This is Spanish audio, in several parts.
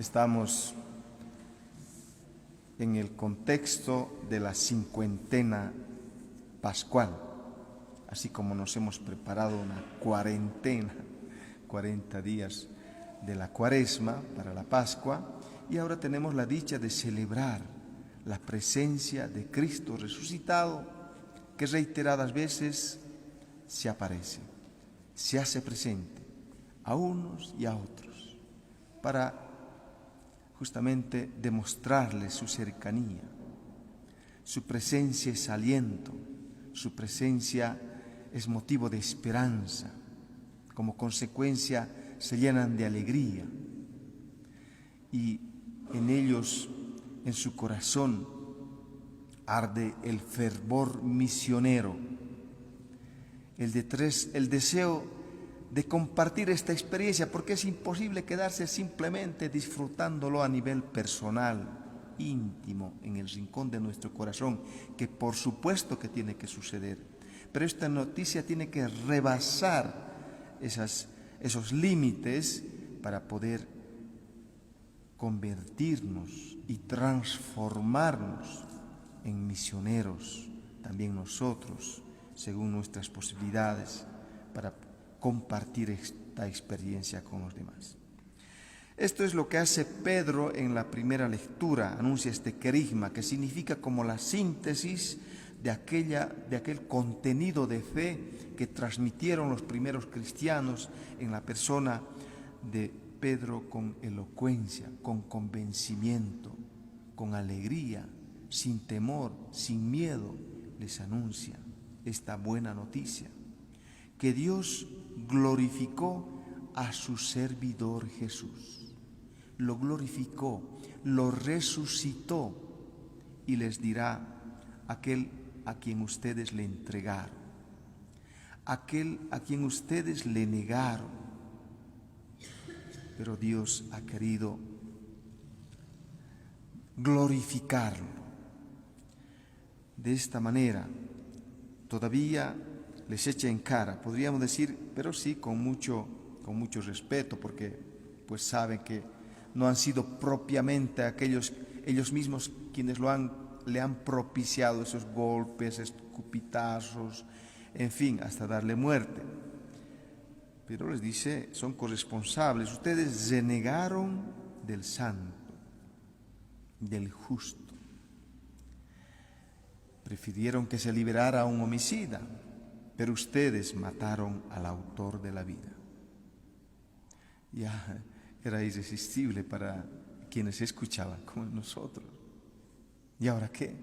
Estamos en el contexto de la cincuentena pascual, así como nos hemos preparado una cuarentena, 40 días de la Cuaresma para la Pascua, y ahora tenemos la dicha de celebrar la presencia de Cristo resucitado, que reiteradas veces se aparece, se hace presente a unos y a otros, para justamente demostrarles su cercanía. Su presencia es aliento, su presencia es motivo de esperanza. Como consecuencia se llenan de alegría y en ellos, en su corazón, arde el fervor misionero, el deseo de compartir esta experiencia, porque es imposible quedarse simplemente disfrutándolo a nivel personal, íntimo, en el rincón de nuestro corazón, que por supuesto que tiene que suceder. Pero esta noticia tiene que rebasar esos límites para poder convertirnos y transformarnos en misioneros, también nosotros, según nuestras posibilidades, para compartir esta experiencia con los demás. Esto es lo que hace Pedro en la primera lectura, anuncia este querigma, que significa como la síntesis de aquel contenido de fe que transmitieron los primeros cristianos en la persona de Pedro, con elocuencia, con convencimiento, con alegría, sin temor, sin miedo, les anuncia esta buena noticia, que Dios glorificó a su servidor Jesús, lo glorificó, lo resucitó y les dirá: aquel a quien ustedes le entregaron, aquel a quien ustedes le negaron, pero Dios ha querido glorificarlo. De esta manera, todavía les echa en cara, podríamos decir, pero sí con mucho respeto, porque pues saben que no han sido propiamente ellos mismos quienes le han propiciado esos golpes, escupitazos, en fin, hasta darle muerte. Pero les dice, son corresponsables. Ustedes renegaron del santo, del justo. Prefirieron que se liberara a un homicida, pero ustedes mataron al autor de la vida. Ya era irresistible para quienes escuchaban, como nosotros. ¿Y ahora qué?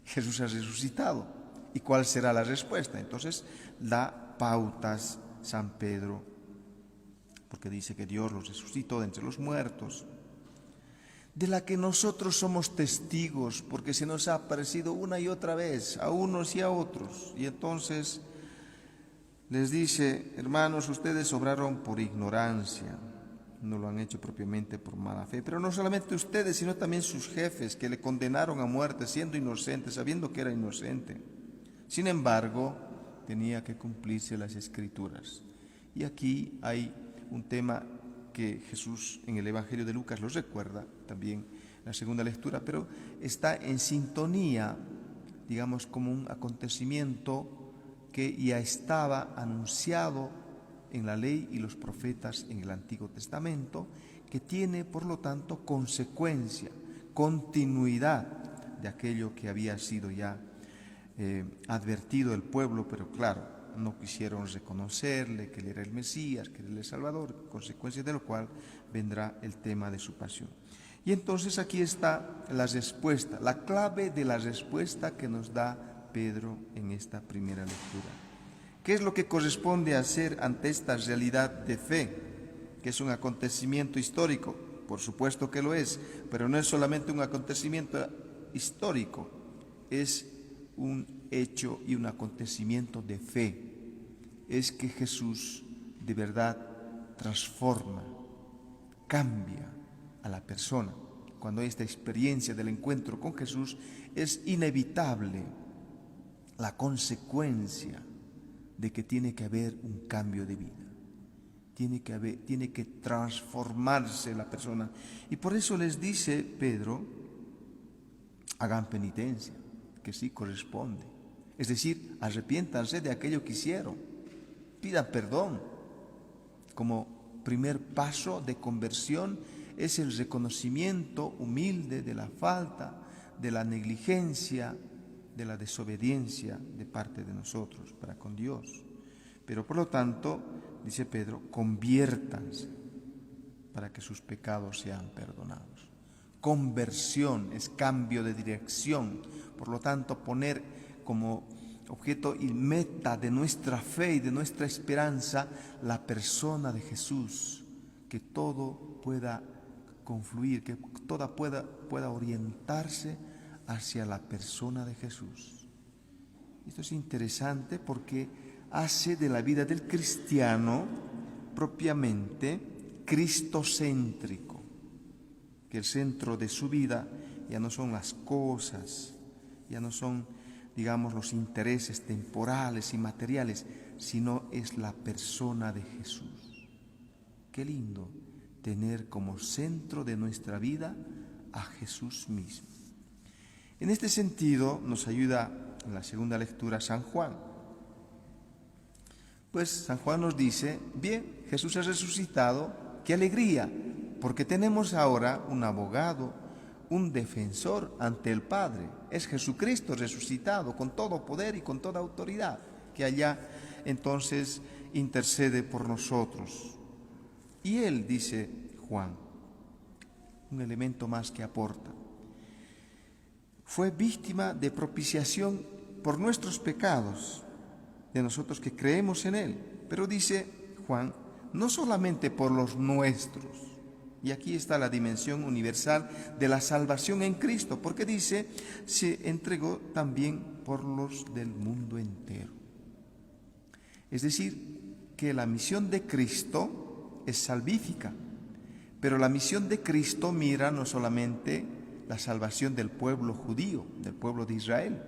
Jesús ha resucitado. ¿Y cuál será la respuesta? Entonces da pautas San Pedro, porque dice que Dios los resucitó de entre los muertos, de la que nosotros somos testigos, porque se nos ha aparecido una y otra vez a unos y a otros. Y entonces les dice: hermanos, ustedes obraron por ignorancia, no lo han hecho propiamente por mala fe, pero no solamente ustedes, sino también sus jefes, que le condenaron a muerte siendo inocente, sabiendo que era inocente. Sin embargo, tenía que cumplirse las Escrituras. Y aquí hay un tema que Jesús en el Evangelio de Lucas los recuerda también en la segunda lectura, pero está en sintonía, digamos, como un acontecimiento que ya estaba anunciado en la ley y los profetas en el Antiguo Testamento, que tiene, por lo tanto, consecuencia, continuidad de aquello que había sido ya advertido el pueblo, pero claro, no quisieron reconocerle, que él era el Mesías, que él era el Salvador, consecuencia de lo cual vendrá el tema de su pasión. Y entonces aquí está la respuesta, la clave de la respuesta que nos da Pedro en esta primera lectura. ¿Qué es lo que corresponde hacer ante esta realidad de fe, que es un acontecimiento histórico? Por supuesto que lo es, pero no es solamente un acontecimiento histórico, es un hecho y un acontecimiento de fe. Es que Jesús de verdad transforma, cambia a la persona. Cuando hay esta experiencia del encuentro con Jesús, es inevitable la consecuencia de que tiene que haber un cambio de vida. tiene que transformarse la persona. Y por eso les dice Pedro, hagan penitencia, que sí corresponde. Es decir, arrepiéntanse de aquello que hicieron, pidan perdón. Como primer paso de conversión es el reconocimiento humilde de la falta, de la negligencia, de la desobediencia de parte de nosotros para con Dios. Pero por lo tanto, dice Pedro, conviértanse para que sus pecados sean perdonados. Conversión es cambio de dirección. Por lo tanto, poner como objeto y meta de nuestra fe y de nuestra esperanza la persona de Jesús, que todo pueda confluir, que toda pueda orientarse hacia la persona de Jesús. Esto es interesante porque hace de la vida del cristiano propiamente cristocéntrico, que el centro de su vida ya no son las cosas, ya no son, digamos, los intereses temporales y materiales, sino es la persona de Jesús. Qué lindo tener como centro de nuestra vida a Jesús mismo. En este sentido nos ayuda en la segunda lectura San Juan. Pues San Juan nos dice, bien, Jesús ha resucitado, qué alegría, porque tenemos ahora un abogado, un defensor ante el Padre. Es Jesucristo resucitado con todo poder y con toda autoridad, que allá entonces intercede por nosotros. Y él, dice Juan, un elemento más que aporta, fue víctima de propiciación por nuestros pecados, de nosotros que creemos en él. Pero dice Juan, no solamente por los nuestros. Y aquí está la dimensión universal de la salvación en Cristo, porque dice, se entregó también por los del mundo entero. Es decir, que la misión de Cristo es salvífica, pero la misión de Cristo mira no solamente la salvación del pueblo judío, del pueblo de Israel.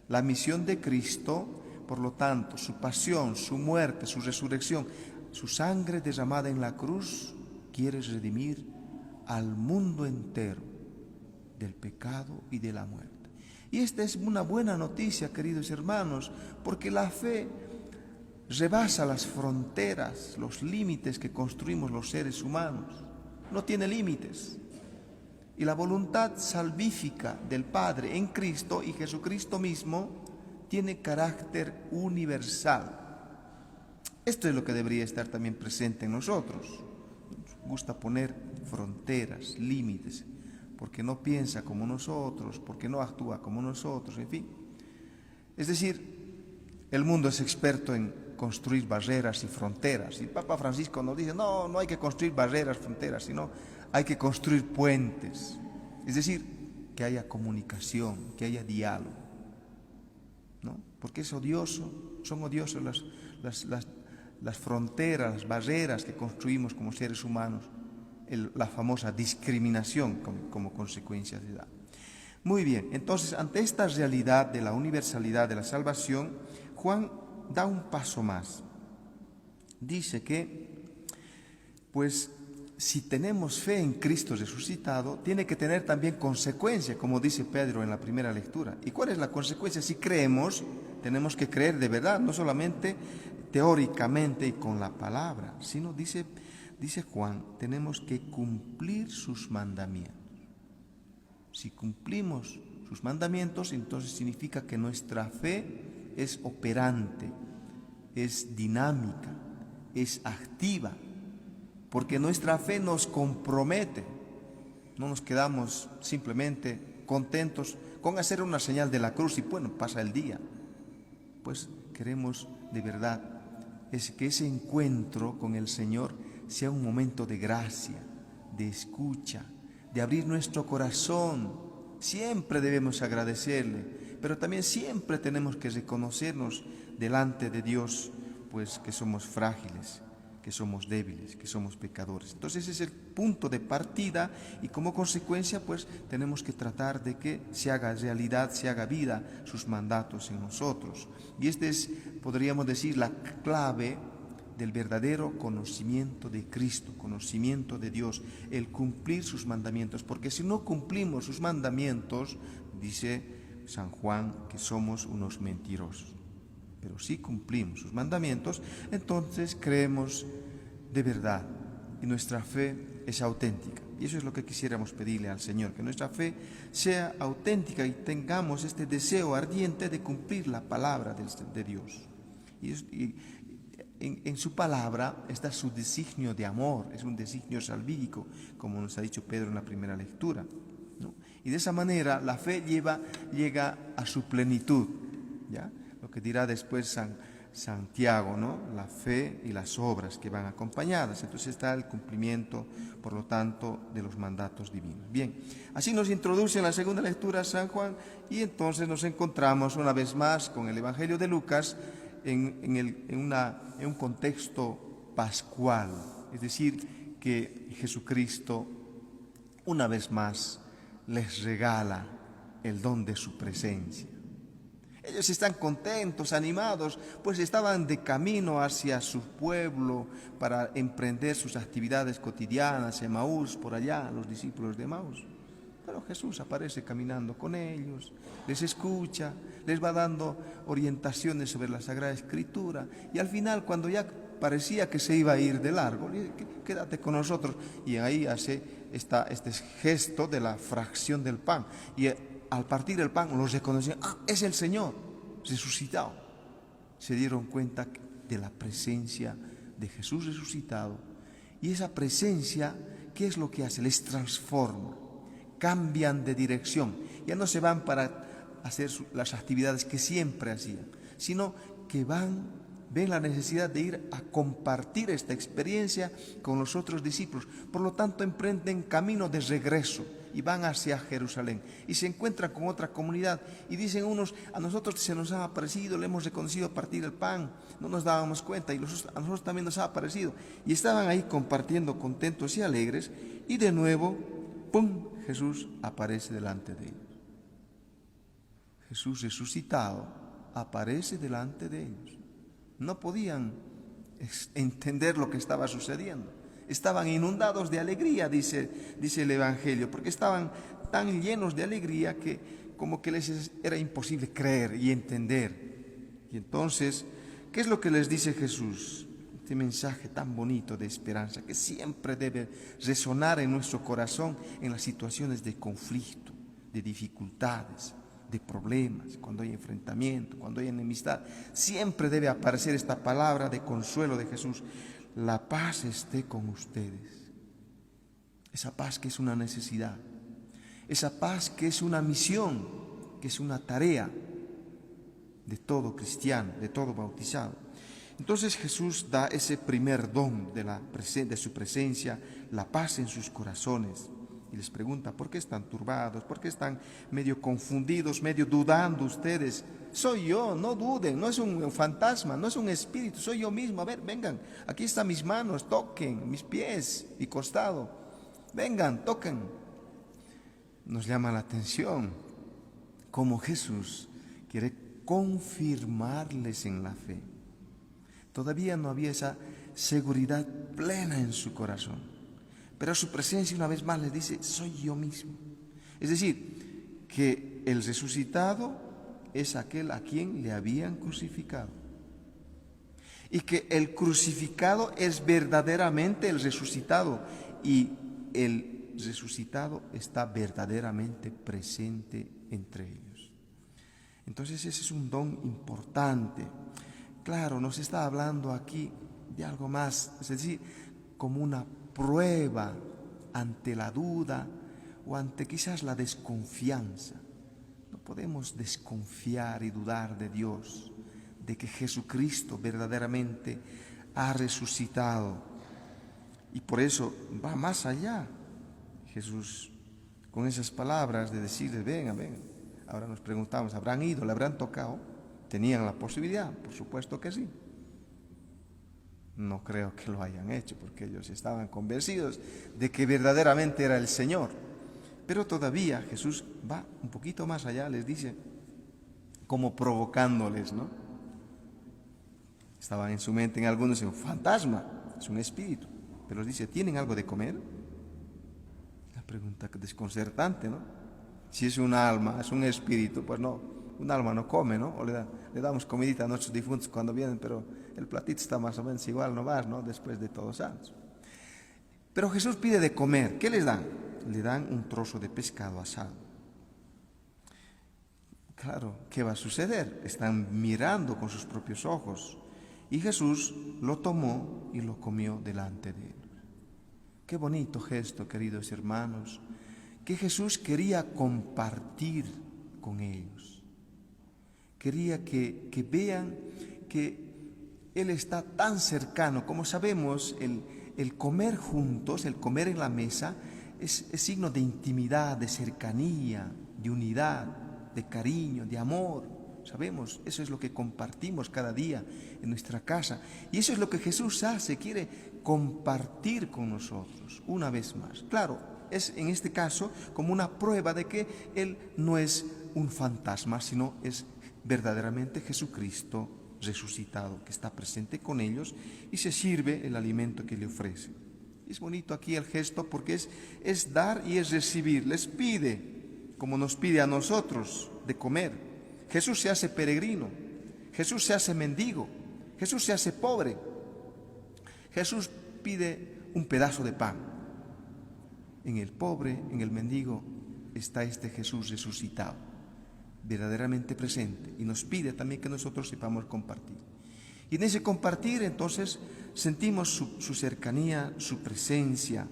La misión de Cristo, por lo tanto, su pasión, su muerte, su resurrección, su sangre derramada en la cruz, quiere redimir al mundo entero del pecado y de la muerte. Y esta es una buena noticia, queridos hermanos, porque la fe rebasa las fronteras, los límites que construimos los seres humanos. No tiene límites. Y la voluntad salvífica del Padre en Cristo y Jesucristo mismo tiene carácter universal. Esto es lo que debería estar también presente en nosotros. Nos gusta poner fronteras, límites, porque no piensa como nosotros, porque no actúa como nosotros, en fin. Es decir, el mundo es experto en construir barreras y fronteras. Y el Papa Francisco nos dice, no hay que construir barreras, fronteras, sino hay que construir puentes. Es decir, que haya comunicación, que haya diálogo, ¿no? Porque es odioso, son odiosas las fronteras, las barreras que construimos como seres humanos, la famosa discriminación como consecuencia de edad. Muy bien, entonces ante esta realidad de la universalidad de la salvación, Juan da un paso más. Dice que, pues, si tenemos fe en Cristo resucitado, tiene que tener también consecuencia, como dice Pedro en la primera lectura. ¿Y cuál es la consecuencia? Si creemos, tenemos que creer de verdad, no solamente teóricamente y con la palabra, sino, dice Juan, tenemos que cumplir sus mandamientos. Si cumplimos sus mandamientos, entonces significa que nuestra fe es operante, es dinámica, es activa, porque nuestra fe nos compromete. No nos quedamos simplemente contentos con hacer una señal de la cruz y bueno, pasa el día. Pues queremos de verdad que ese encuentro con el Señor sea un momento de gracia, de escucha, de abrir nuestro corazón. Siempre debemos agradecerle, pero también siempre tenemos que reconocernos delante de Dios, pues que somos frágiles, que somos débiles, que somos pecadores. Entonces ese es el punto de partida y como consecuencia pues tenemos que tratar de que se haga realidad, se haga vida sus mandatos en nosotros. Y esta es, podríamos decir, la clave del verdadero conocimiento de Cristo, conocimiento de Dios, el cumplir sus mandamientos, porque si no cumplimos sus mandamientos, dice San Juan que somos unos mentirosos. Pero si cumplimos sus mandamientos, entonces creemos de verdad y nuestra fe es auténtica. Y eso es lo que quisiéramos pedirle al Señor, que nuestra fe sea auténtica y tengamos este deseo ardiente de cumplir la palabra de Dios. Y en su palabra está su designio de amor, es un designio salvífico, como nos ha dicho Pedro en la primera lectura, ¿no? Y de esa manera la fe llega a su plenitud, ¿ya? Lo que dirá después Santiago, ¿no? La fe y las obras que van acompañadas. Entonces está el cumplimiento, por lo tanto, de los mandatos divinos. Bien, así nos introduce en la segunda lectura San Juan y entonces nos encontramos una vez más con el Evangelio de Lucas en un contexto pascual. Es decir, que Jesucristo una vez más les regala el don de su presencia. Ellos están contentos, animados, pues estaban de camino hacia su pueblo para emprender sus actividades cotidianas, Emaús, por allá, los discípulos de Emaús. Pero Jesús aparece caminando con ellos, les escucha, les va dando orientaciones sobre la Sagrada Escritura y al final, cuando ya parecía que se iba a ir de largo, le dice, quédate con nosotros. Y ahí hace este gesto de la fracción del pan. Y al partir el pan los reconocieron, es el Señor resucitado. Se dieron cuenta de la presencia de Jesús resucitado. Y esa presencia, ¿qué es lo que hace? Les transforma, cambian de dirección. Ya no se van para hacer las actividades que siempre hacían, sino que ven la necesidad de ir a compartir esta experiencia con los otros discípulos. Por lo tanto, emprenden camino de regreso y van hacia Jerusalén y se encuentran con otra comunidad y dicen unos, a nosotros se nos ha aparecido, le hemos reconocido partir el pan, no nos dábamos cuenta y a nosotros también nos ha aparecido. Y estaban ahí compartiendo contentos y alegres y de nuevo, ¡pum!, Jesús aparece delante de ellos. Jesús resucitado aparece delante de ellos. No podían entender lo que estaba sucediendo. Estaban inundados de alegría, dice el Evangelio, porque estaban tan llenos de alegría que como que les era imposible creer y entender. Y entonces, ¿qué es lo que les dice Jesús? Este mensaje tan bonito de esperanza que siempre debe resonar en nuestro corazón en las situaciones de conflicto, de dificultades, de problemas, cuando hay enfrentamiento, cuando hay enemistad. Siempre debe aparecer esta palabra de consuelo de Jesús. La paz esté con ustedes. Esa paz que es una necesidad, esa paz que es una misión, que es una tarea de todo cristiano, de todo bautizado. Entonces Jesús da ese primer don de su presencia, la paz en sus corazones. Y les pregunta, ¿por qué están turbados? ¿Por qué están medio confundidos, medio dudando ustedes? Soy yo, no duden, no es un fantasma, no es un espíritu, soy yo mismo. A ver, vengan, aquí están mis manos, toquen mis pies, mi costado. Vengan, toquen. Nos llama la atención cómo Jesús quiere confirmarles en la fe. Todavía no había esa seguridad plena en su corazón, pero su presencia una vez más les dice, soy yo mismo. Es decir, que el resucitado es aquel a quien le habían crucificado y que el crucificado es verdaderamente el resucitado y el resucitado está verdaderamente presente entre ellos. Entonces ese es un don importante. Claro, nos está hablando aquí de algo más, es decir, como una prueba ante la duda o ante quizás la desconfianza. No podemos desconfiar y dudar de Dios, de que Jesucristo verdaderamente ha resucitado. Y por eso va más allá Jesús con esas palabras de decirles, vengan. Ahora nos preguntamos, ¿habrán ido? ¿Le habrán tocado? ¿Tenían la posibilidad? Por supuesto que sí. No creo que lo hayan hecho porque ellos estaban convencidos de que verdaderamente era el Señor. Pero todavía Jesús va un poquito más allá, les dice, como provocándoles, ¿no? Estaba en su mente en algunos un fantasma, es un espíritu. Pero les dice, ¿tienen algo de comer? La pregunta desconcertante, ¿no? Si es un alma, es un espíritu, pues no, un alma no come, ¿no? O le damos comidita a nuestros difuntos cuando vienen, pero el platito está más o menos igual nomás, ¿no? Después de Todos Santos. Pero Jesús pide de comer. ¿Qué les dan? Le dan un trozo de pescado asado. Claro, ¿qué va a suceder? Están mirando con sus propios ojos. Y Jesús lo tomó y lo comió delante de ellos. Qué bonito gesto, queridos hermanos, que Jesús quería compartir con ellos. Quería que vean que Él está tan cercano. Como sabemos, el comer juntos, el comer en la mesa, es signo de intimidad, de cercanía, de unidad, de cariño, de amor. Sabemos, eso es lo que compartimos cada día en nuestra casa. Y eso es lo que Jesús hace, quiere compartir con nosotros una vez más. Claro, es en este caso como una prueba de que Él no es un fantasma, sino es verdaderamente Jesucristo resucitado, que está presente con ellos y se sirve el alimento que le ofrece. Es bonito aquí el gesto porque es dar y es recibir. Les pide, como nos pide a nosotros, de comer. Jesús se hace peregrino, Jesús se hace mendigo, Jesús se hace pobre. Jesús pide un pedazo de pan. En el pobre, en el mendigo, está este Jesús resucitado, verdaderamente presente, y nos pide también que nosotros sepamos compartir. Y en ese compartir entonces sentimos su cercanía, su presencia.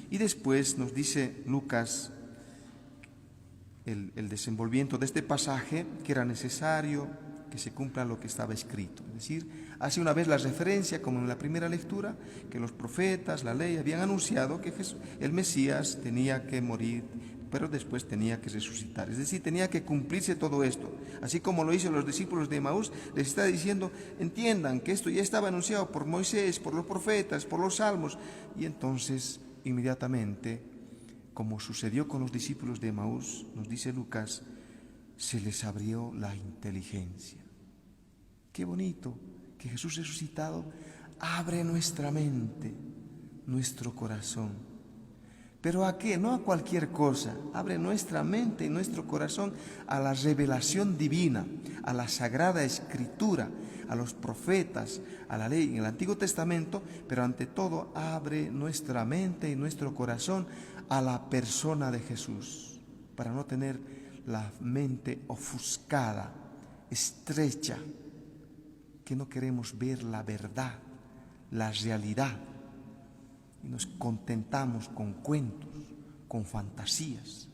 Y después nos dice Lucas el desenvolvimiento de este pasaje, que era necesario que se cumpla lo que estaba escrito. Es decir, hace una vez la referencia, como en la primera lectura, que los profetas, la ley, habían anunciado que el Mesías tenía que morir, pero después tenía que resucitar. Es decir, tenía que cumplirse todo esto. Así como lo hizo los discípulos de Emaús, les está diciendo, entiendan que esto ya estaba anunciado por Moisés, por los profetas, por los salmos. Y entonces, inmediatamente, como sucedió con los discípulos de Emaús, nos dice Lucas, se les abrió la inteligencia. Qué bonito que Jesús resucitado abre nuestra mente, nuestro corazón. ¿Pero a qué? No a cualquier cosa. Abre nuestra mente y nuestro corazón a la revelación divina, a la Sagrada Escritura, a los profetas, a la ley en el Antiguo Testamento, pero ante todo abre nuestra mente y nuestro corazón a la persona de Jesús, para no tener la mente ofuscada, estrecha, que no queremos ver la verdad, la realidad, y nos contentamos con cuentos, con fantasías,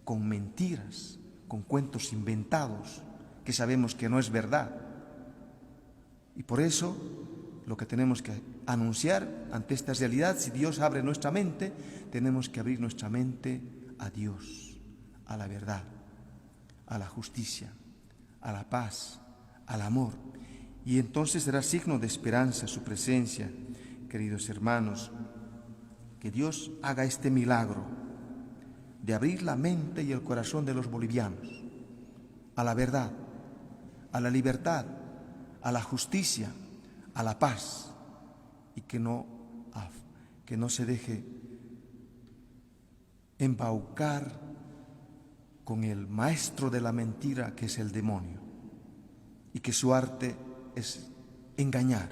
con mentiras, con cuentos inventados, que sabemos que no es verdad. Y por eso lo que tenemos que anunciar ante esta realidad, si Dios abre nuestra mente, tenemos que abrir nuestra mente a Dios, a la verdad, a la justicia, a la paz, al amor. Y entonces será signo de esperanza su presencia, queridos hermanos. Que Dios haga este milagro de abrir la mente y el corazón de los bolivianos a la verdad, a la libertad, a la justicia, a la paz, y que no se deje embaucar con el maestro de la mentira, que es el demonio, y que su arte es engañar,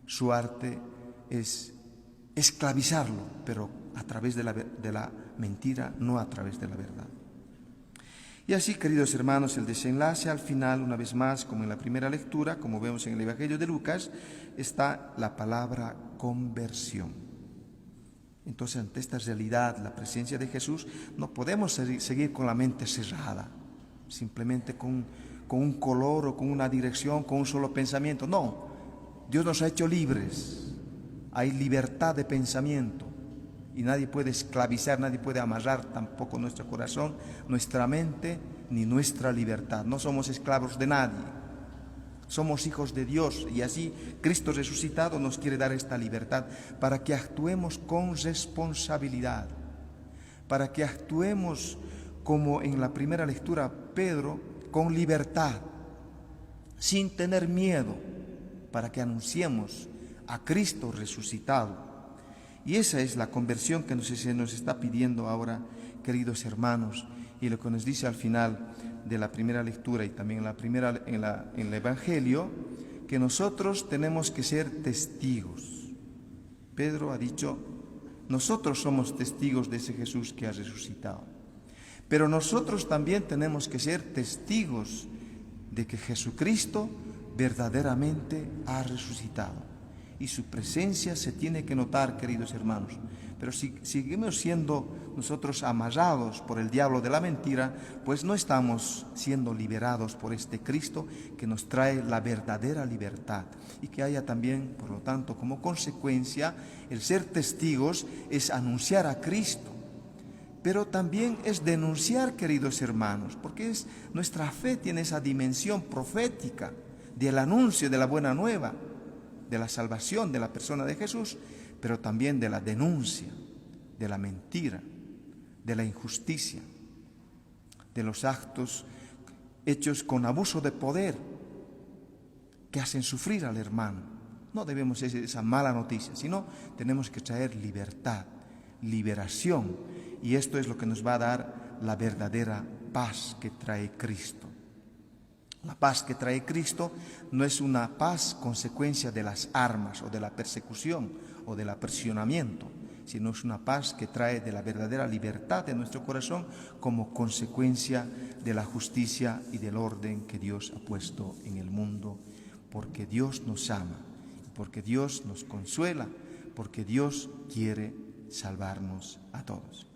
su arte es esclavizarlo, pero a través de la mentira, no a través de la verdad. Y así, queridos hermanos, el desenlace al final, una vez más, como en la primera lectura, como vemos en el Evangelio de Lucas, está la palabra conversión. Entonces, ante esta realidad, la presencia de Jesús, no podemos seguir con la mente cerrada, simplemente con un color o con una dirección, con un solo pensamiento. No, Dios nos ha hecho libres. Hay libertad de pensamiento y nadie puede esclavizar, nadie puede amarrar tampoco nuestro corazón, nuestra mente, ni nuestra libertad. No somos esclavos de nadie, somos hijos de Dios, y así Cristo resucitado nos quiere dar esta libertad para que actuemos con responsabilidad, para que actuemos como en la primera lectura Pedro, con libertad, sin tener miedo, para que anunciemos a Cristo resucitado. Y esa es la conversión que se nos está pidiendo ahora, queridos hermanos, y lo que nos dice al final de la primera lectura y también en el Evangelio, que nosotros tenemos que ser testigos. Pedro ha dicho, nosotros somos testigos de ese Jesús que ha resucitado, pero nosotros también tenemos que ser testigos de que Jesucristo verdaderamente ha resucitado. Y su presencia se tiene que notar, queridos hermanos. Pero si seguimos siendo nosotros amarrados por el diablo de la mentira, pues no estamos siendo liberados por este Cristo que nos trae la verdadera libertad. Y que haya también, por lo tanto, como consecuencia, el ser testigos es anunciar a Cristo. Pero también es denunciar, queridos hermanos, porque nuestra fe tiene esa dimensión profética del anuncio de la buena nueva, de la salvación de la persona de Jesús, pero también de la denuncia, de la mentira, de la injusticia, de los actos hechos con abuso de poder que hacen sufrir al hermano. No debemos ser esa mala noticia, sino tenemos que traer libertad, liberación, y esto es lo que nos va a dar la verdadera paz que trae Cristo. La paz que trae Cristo no es una paz consecuencia de las armas o de la persecución o del aprisionamiento, sino es una paz que trae de la verdadera libertad de nuestro corazón como consecuencia de la justicia y del orden que Dios ha puesto en el mundo, porque Dios nos ama, porque Dios nos consuela, porque Dios quiere salvarnos a todos.